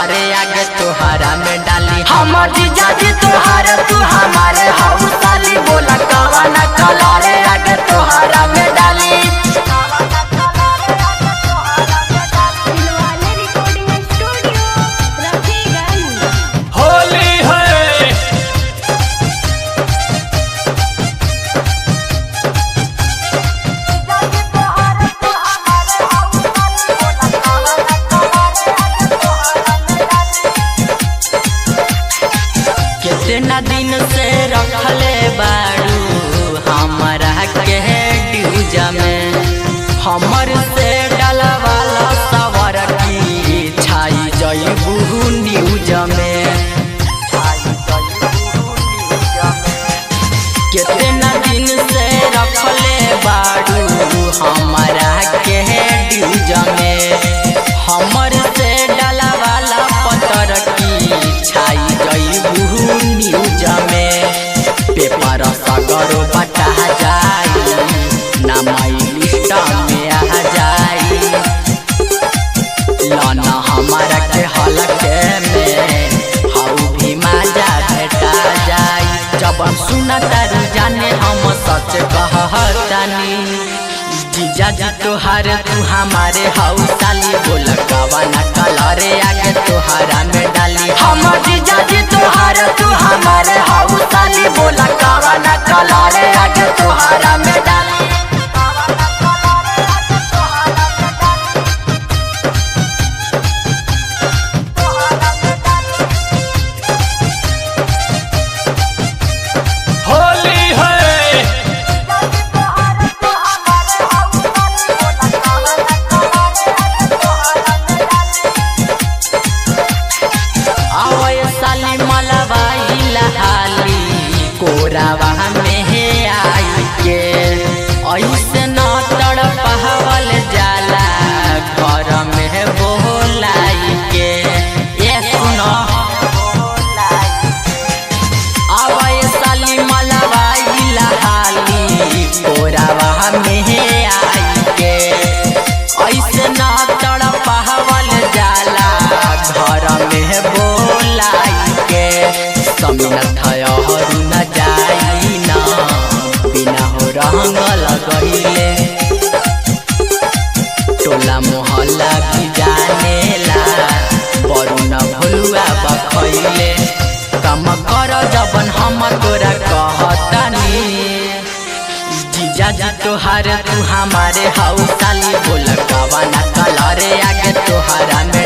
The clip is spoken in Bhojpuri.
कलरे आगे तोहरा में डाली। हमर जीजा जी तोहार तू हमारे हाउ साली बोला कवन कलरे आगे तोहरा में डाली। कितना दिन से रखले बाड़ू हमारा के ड्यूजा में, हमर से डलवाला सवर की छाई जईबू न्यूज में। कितना दिन से रखले बाड़ू हमारा के ड्यूजा में, हमर से डलवाला पतर की छाई जईबू न्यूज में। पेपर सगरो बटा जाई ना माई लिस्ट में आ जाई, लाना हमारा के हलके में हाउ भी मजा भेटा जाई। जब सुना तारी जाने हम सच कहतानी, जीजा जी तोहार तू हमारे हाउ साली बोला कवन कलरे आगे तोहरा में डाली। हमर जीजा जी तोहार तू हमारे हाउ साली बोला कवन कलरे आगे तोहरा में डाली। कोरावा में आई के ऐसे न तड़पावल जाला घर में बोलाई के। ये सुनो आवे साली मलवाई लहाली कोरावा में आई के ऐसे न तड़पावल जाला घर में बोलाई के। समीना थयहरू न जाई ना बिना हो रंग लगइले, टोला मोहल्ला भी जानेला बरुना भोलुआ बखइले। कम कर जबन हम तोरा कहतानी, जीजा जी तोहार तू हमारे हाउ साली बोला कवन कलरे आगे तोहरा में